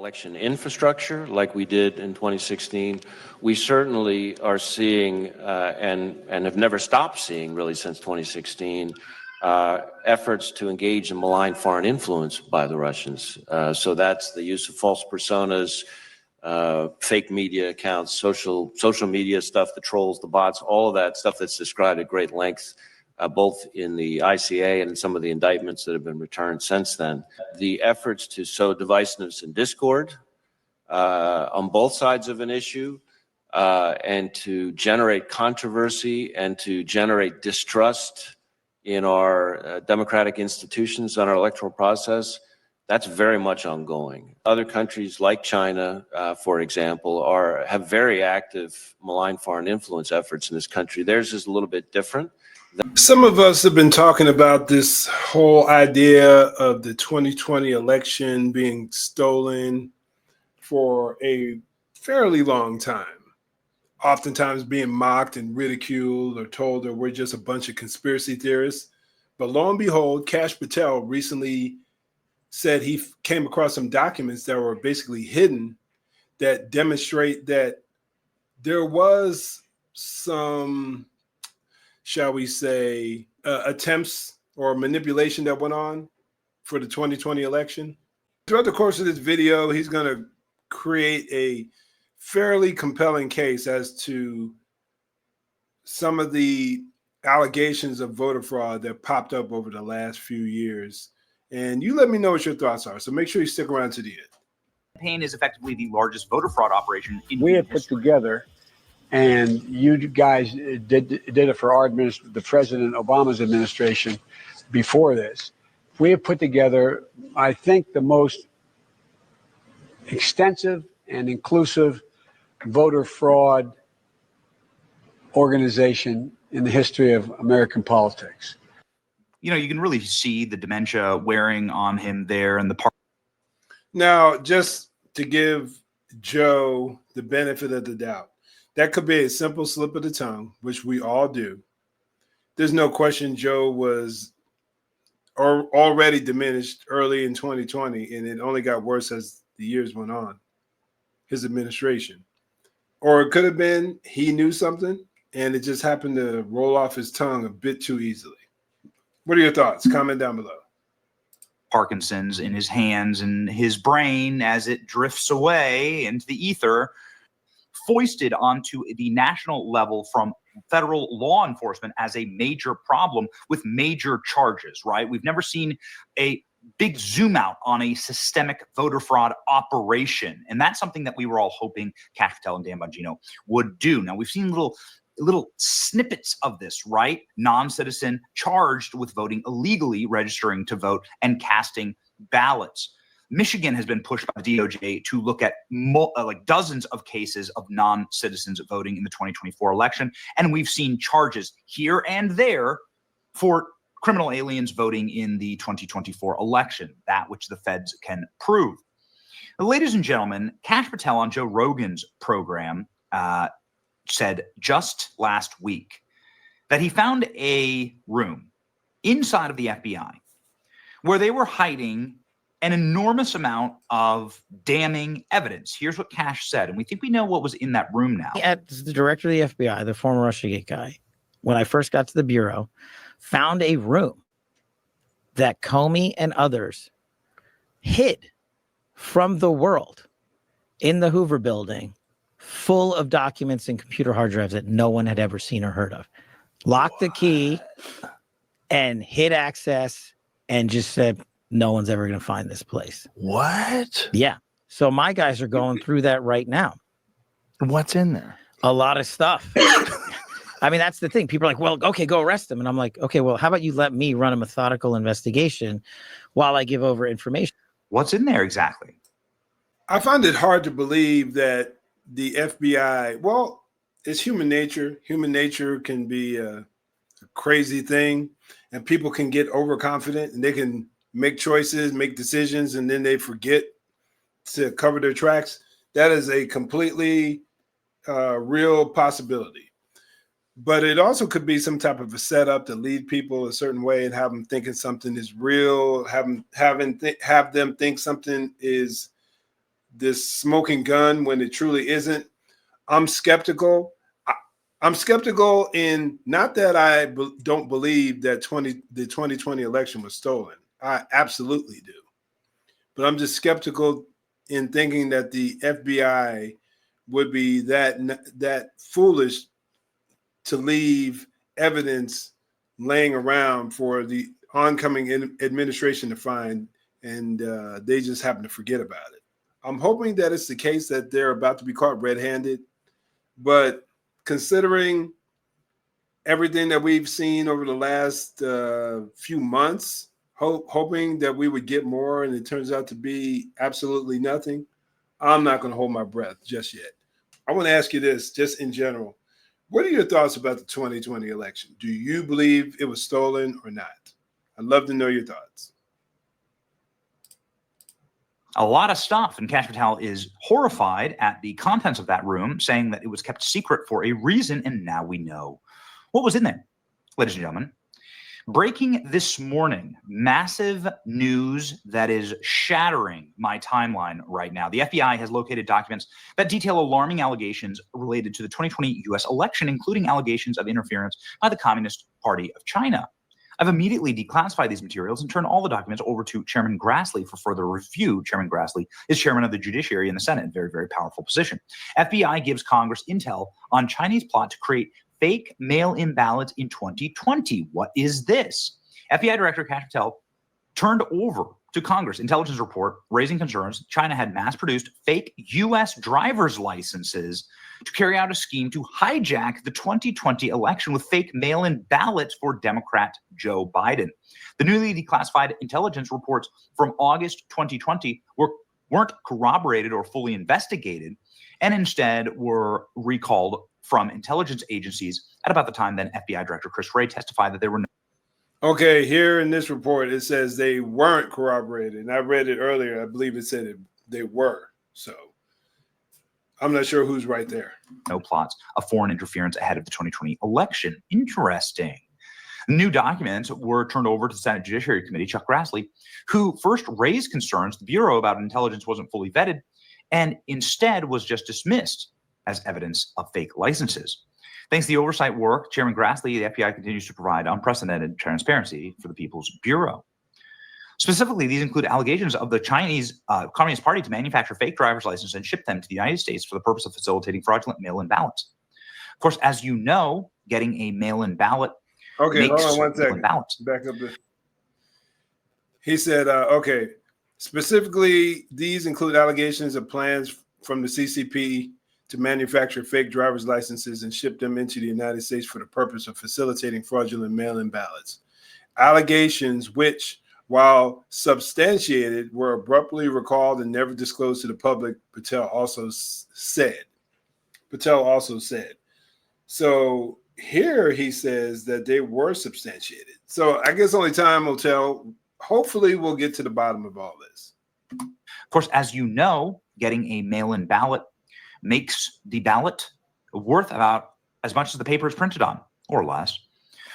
election infrastructure like we did in 2016. We certainly are seeing and have never stopped seeing really since 2016 efforts to engage in malign foreign influence by the Russians. So that's the use of false personas, fake media accounts, social media stuff, the trolls, the bots, all of that stuff that's described at great length, both in the ICA and in some of the indictments that have been returned since then. The efforts to sow divisiveness and discord on both sides of an issue and to generate controversy and to generate distrust in our democratic institutions, on our electoral process, that's very much ongoing. Other countries like China, for example, have very active malign foreign influence efforts in this country. Theirs is a little bit different. Some of us have been talking about this whole idea of the 2020 election being stolen for a fairly long time, oftentimes being mocked and ridiculed or told that we're just a bunch of conspiracy theorists. But lo and behold, Kash Patel recently said he came across some documents that were basically hidden that demonstrate that there was some, shall we say, attempts or manipulation that went on for the 2020 election. Throughout the course of this video, he's going to create a fairly compelling case as to some of the allegations of voter fraud that popped up over the last few years. And you let me know what your thoughts are. So make sure you stick around to the end. Campaign is effectively the largest voter fraud operation in we have put together, and you guys did it for our the President Obama's administration before this. We have put together, I think, the most extensive and inclusive voter fraud organization in the history of American politics. You know, you can really see the dementia wearing on him there and the part. Now, just to give Joe the benefit of the doubt, that could be a simple slip of the tongue, which we all do. There's no question Joe was already diminished early in 2020, and it only got worse as the years went on, his administration. Or it could have been he knew something, and it just happened to roll off his tongue a bit too easily. What are your thoughts? Comment down below. Parkinson's in his hands and his brain as it drifts away into the ether, foisted onto the national level from federal law enforcement as a major problem with major charges, right? We've never seen a big zoom out on a systemic voter fraud operation. And that's something that we were all hoping Kash Patel and Dan Bongino would do. Now, we've seen little snippets of this, right? Non-citizen charged with voting illegally, registering to vote and casting ballots. Michigan has been pushed by the DOJ to look at like dozens of cases of non-citizens voting in the 2024 election. And we've seen charges here and there for criminal aliens voting in the 2024 election, that which the feds can prove. Now, ladies and gentlemen, Kash Patel on Joe Rogan's program said just last week that he found a room inside of the FBI where they were hiding an enormous amount of damning evidence. Here's what Kash said, and we think we know what was in that room now. At the director of the FBI, the former Russiagate guy, when I first got to the Bureau, found a room that Comey and others hid from the world in the Hoover building, full of documents and computer hard drives that no one had ever seen or heard of. Locked the key and hid access and just said, no one's ever going to find this place. What? Yeah. So my guys are going through that right now. What's in there? A lot of stuff. I mean, that's the thing. People are like, well, okay, go arrest them. And I'm like, okay, well, how about you let me run a methodical investigation while I give over information? What's in there exactly? I find it hard to believe that the FBI, well, it's human nature. Human nature can be a crazy thing, and people can get overconfident and they can make choices, make decisions, and then they forget to cover their tracks. That is a completely real possibility. But it also could be some type of a setup to lead people a certain way and have them thinking something is real, have them think something is this smoking gun when it truly isn't. I'm skeptical. I'm skeptical in not that I don't believe that the 2020 election was stolen. I absolutely do. But I'm just skeptical in thinking that the FBI would be that foolish to leave evidence laying around for the oncoming administration to find, and they just happen to forget about it. I'm hoping that it's the case that they're about to be caught red-handed, but considering everything that we've seen over the last few months, hoping that we would get more, and it turns out to be absolutely nothing, I'm not going to hold my breath just yet. I want to ask you this, just in general. What are your thoughts about the 2020 election? Do you believe it was stolen or not? I'd love to know your thoughts. A lot of stuff, and Kash Patel is horrified at the contents of that room, saying that it was kept secret for a reason, and now we know what was in there. Ladies and gentlemen, breaking this morning, massive news that is shattering my timeline right now. The FBI has located documents that detail alarming allegations related to the 2020 U.S. election, including allegations of interference by the Communist Party of China. I've immediately declassified these materials and turned all the documents over to Chairman Grassley for further review. Chairman Grassley is chairman of the Judiciary in the Senate, very, very powerful position. FBI gives Congress intel on Chinese plot to create fake mail-in ballots in 2020. What is this? FBI Director Kash Patel turned over to Congress intelligence report raising concerns China had mass-produced fake U.S. driver's licenses to carry out a scheme to hijack the 2020 election with fake mail-in ballots for Democrat Joe Biden. The newly declassified intelligence reports from August 2020 weren't corroborated or fully investigated, and instead were recalled from intelligence agencies at about the time then FBI Director Chris Wray testified that there were no. Okay, here in this report, it says they weren't corroborated. And I read it earlier. I believe it said they were. So I'm not sure who's right there. No plots of foreign interference ahead of the 2020 election. Interesting. New documents were turned over to the Senate Judiciary Committee, Chuck Grassley, who first raised concerns the Bureau about intelligence wasn't fully vetted and instead was just dismissed as evidence of fake licenses. Thanks to the oversight work, Chairman Grassley, the FBI continues to provide unprecedented transparency for the People's Bureau. Specifically, these include allegations of the Chinese Communist Party to manufacture fake driver's licenses and ship them to the United States for the purpose of facilitating fraudulent mail-in ballots. Of course, as you know, getting a mail-in ballot Okay, makes hold on one second. ballots. Back up there. He said, okay, specifically, these include allegations of plans from the CCP to manufacture fake driver's licenses and ship them into the United States for the purpose of facilitating fraudulent mail-in ballots. Allegations which, while substantiated, were abruptly recalled and never disclosed to the public, Patel also said. So here he says that they were substantiated. So I guess only time will tell. Hopefully we'll get to the bottom of all this. Of course, as you know, getting a mail-in ballot makes the ballot worth about as much as the paper is printed on, or less.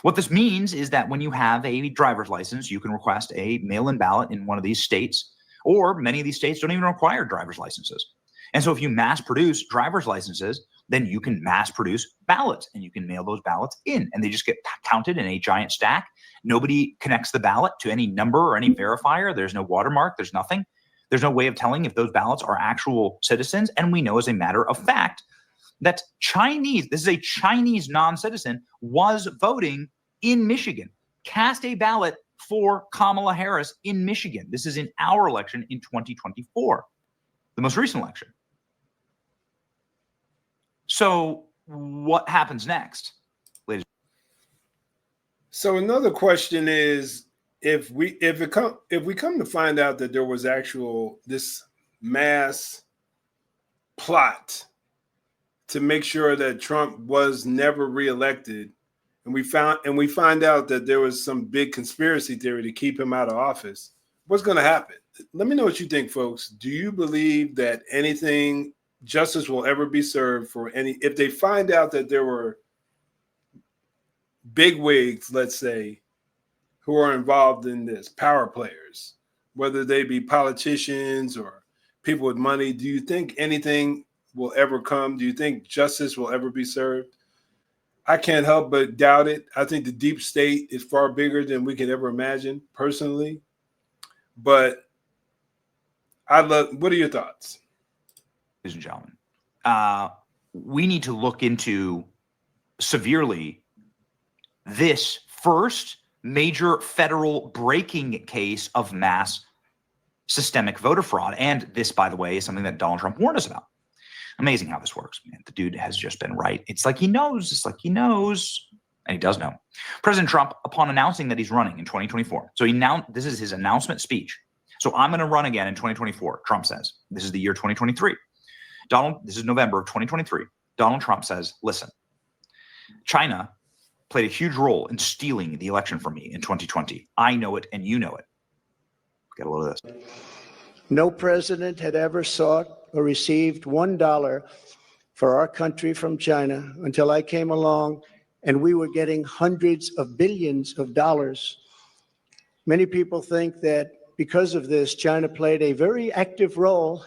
What this means is that when you have a driver's license, you can request a mail-in ballot in one of these states, or many of these states don't even require driver's licenses. And so if you mass produce driver's licenses, then you can mass produce ballots and you can mail those ballots in and they just get counted in a giant stack. Nobody connects the ballot to any number or any verifier. There's no watermark. There's nothing. There's no way of telling if those ballots are actual citizens. And we know as a matter of fact that this is a Chinese non-citizen, was voting in Michigan, cast a ballot for Kamala Harris in Michigan. This is in our election in 2024, the most recent election. So what happens next, ladies? So another question is, if we come to find out that there was this mass plot to make sure that Trump was never reelected, and we find out that there was some big conspiracy theory to keep him out of office, what's going to happen? Let me know what you think, folks. Do you believe that justice will ever be served for if they find out that there were bigwigs, let's say, who are involved in this, power players, whether they be politicians or people with money. Do you think anything will ever come? Do you think justice will ever be served? I can't help but doubt it. I think the deep state is far bigger than we could ever imagine, personally. But what are your thoughts? Ladies and gentlemen, we need to look into severely this first major federal breaking case of mass systemic voter fraud. And this, by the way, is something that Donald Trump warned us about. Amazing how this works, man. The dude has just been right. It's like he knows. It's like he knows. And he does know. President Trump, upon announcing that he's running in 2024, so this is his announcement speech. So I'm going to run again in 2024, Trump says. This is the year 2023. This is November of 2023. Donald Trump says, listen, China played a huge role in stealing the election from me in 2020. I know it and you know it. Get a load of this. No president had ever sought or received $1 for our country from China until I came along, and we were getting hundreds of billions of dollars. Many people think that because of this, China played a very active role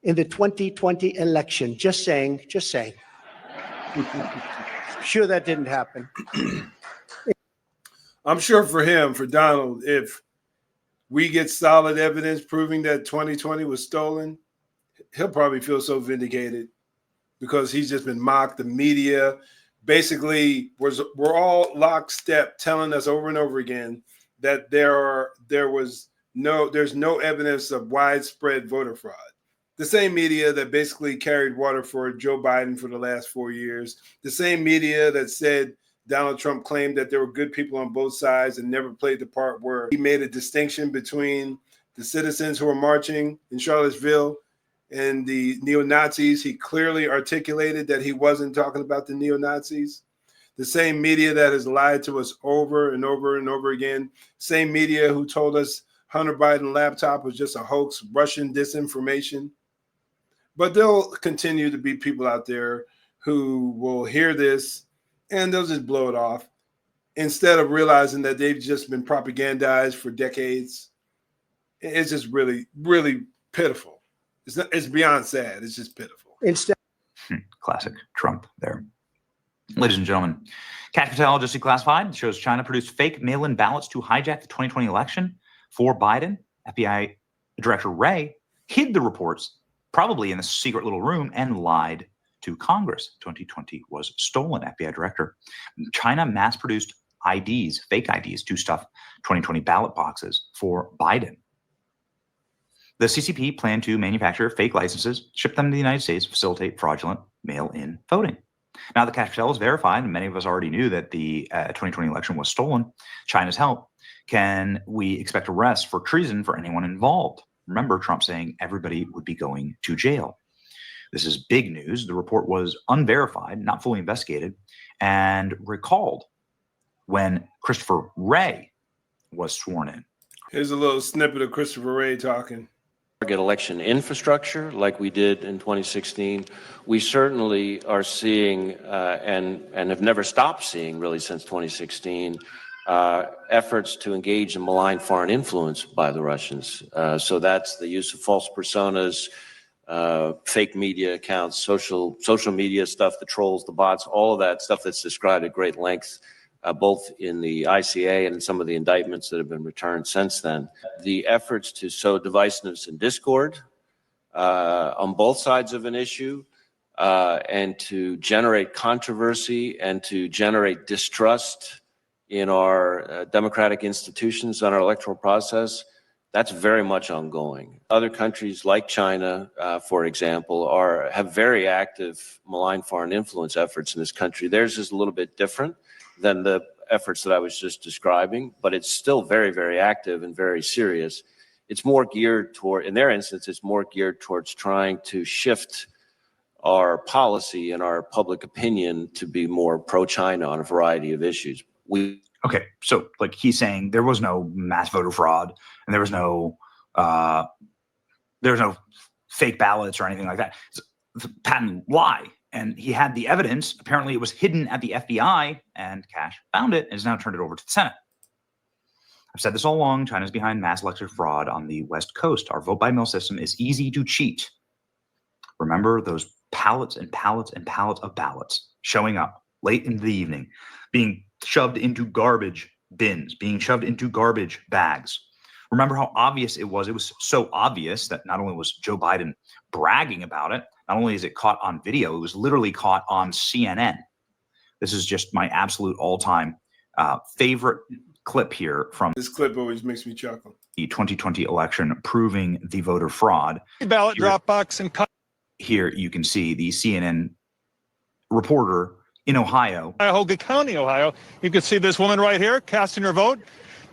in the 2020 election. Just saying, just saying. Sure, that didn't happen. I'm sure for him, for Donald, if we get solid evidence proving that 2020 was stolen, he'll probably feel so vindicated because he's just been mocked. The media basically we're all lockstep telling us over and over again that there's no evidence of widespread voter fraud. The same media that basically carried water for Joe Biden for the last 4 years, the same media that said Donald Trump claimed that there were good people on both sides and never played the part where he made a distinction between the citizens who were marching in Charlottesville and the neo-Nazis. He clearly articulated that he wasn't talking about the neo-Nazis. The same media that has lied to us over and over and over again. Same media who told us Hunter Biden laptop was just a hoax, Russian disinformation. But there'll continue to be people out there who will hear this and they'll just blow it off instead of realizing that they've just been propagandized for decades. It's just really, really pitiful. It's beyond sad. It's just pitiful. Instead, Classic Trump there. Ladies and gentlemen, Kash Patel just declassified shows China produced fake mail-in ballots to hijack the 2020 election for Biden. FBI Director Wray hid the reports, probably in a secret little room, and lied to Congress. 2020 was stolen, FBI Director. China mass-produced IDs, fake IDs, to stuff 2020 ballot boxes for Biden. The CCP planned to manufacture fake licenses, ship them to the United States, facilitate fraudulent mail-in voting. Now, the Kash Patel is verified, and many of us already knew that the 2020 election was stolen. China's help. Can we expect arrests for treason for anyone involved? Remember Trump saying everybody would be going to jail. This is big news. The report was unverified, not fully investigated, and recalled when Christopher Wray was sworn in. Here's a little snippet of Christopher Wray talking. Target election infrastructure like we did in 2016. We certainly are seeing and have never stopped seeing really since 2016 efforts to engage in malign foreign influence by the Russians. So that's the use of false personas, fake media accounts, social media stuff, the trolls, the bots, all of that stuff that's described at great length, both in the ICA and in some of the indictments that have been returned since then. The efforts to sow divisiveness and discord on both sides of an issue and to generate controversy and to generate distrust in our democratic institutions, on our electoral process, that's very much ongoing. Other countries like China, for example, have very active malign foreign influence efforts in this country. Theirs is a little bit different than the efforts that I was just describing, but it's still very, very active and very serious. It's more geared toward, in their instance, it's more geared towards trying to shift our policy and our public opinion to be more pro-China on a variety of issues. Okay, so like he's saying there was no mass voter fraud and there was no fake ballots or anything like that. It's a patent lie. And he had the evidence. Apparently it was hidden at the FBI, and Kash found it and has now turned it over to the Senate. I've said this all along. China's behind mass election fraud on the West Coast. Our vote by mail system is easy to cheat. Remember those pallets and pallets and pallets of ballots showing up late in the evening, being shoved into garbage bins, being shoved into garbage bags. Remember how obvious it was? It was so obvious that not only was Joe Biden bragging about it, not only is it caught on video, it was literally caught on CNN. This is just my absolute all-time favorite clip here from This clip always makes me chuckle. the 2020 election proving the voter fraud. Ballot Here- drop box and Here you can see the CNN reporter in Ohio. Cuyahoga County, Ohio. You can see this woman right here casting her vote.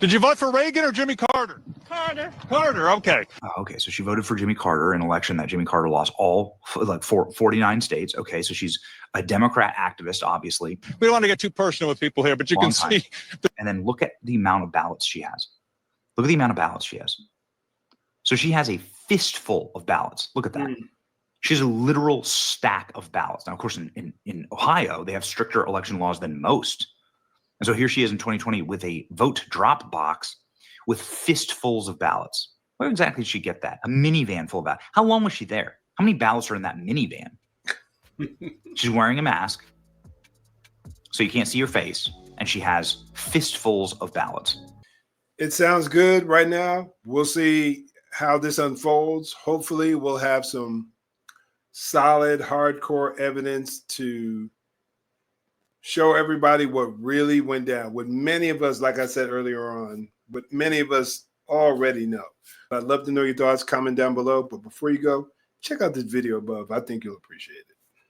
Did you vote for Reagan or Jimmy Carter? Carter. Carter, okay. Okay, so she voted for Jimmy Carter in an election that Jimmy Carter lost all, like 49 states. Okay, so she's a Democrat activist, obviously. We don't want to get too personal with people here, but you Long can time. see And then look at the amount of ballots she has. Look at the amount of ballots she has. So she has a fistful of ballots. Look at that. She has a literal stack of ballots. Now, of course, in Ohio, they have stricter election laws than most. And so here she is in 2020 with a vote drop box with fistfuls of ballots. Where exactly did she get that? A minivan full of ballots. How long was she there? How many ballots are in that minivan? She's wearing a mask, so you can't see her face, and she has fistfuls of ballots. It sounds good right now. We'll see how this unfolds. Hopefully, we'll have some solid, hardcore evidence to show everybody what really went down. What many of us, like I said earlier on, what many of us already know. I'd love to know your thoughts. Comment down below. But before you go, check out this video above. I think you'll appreciate it.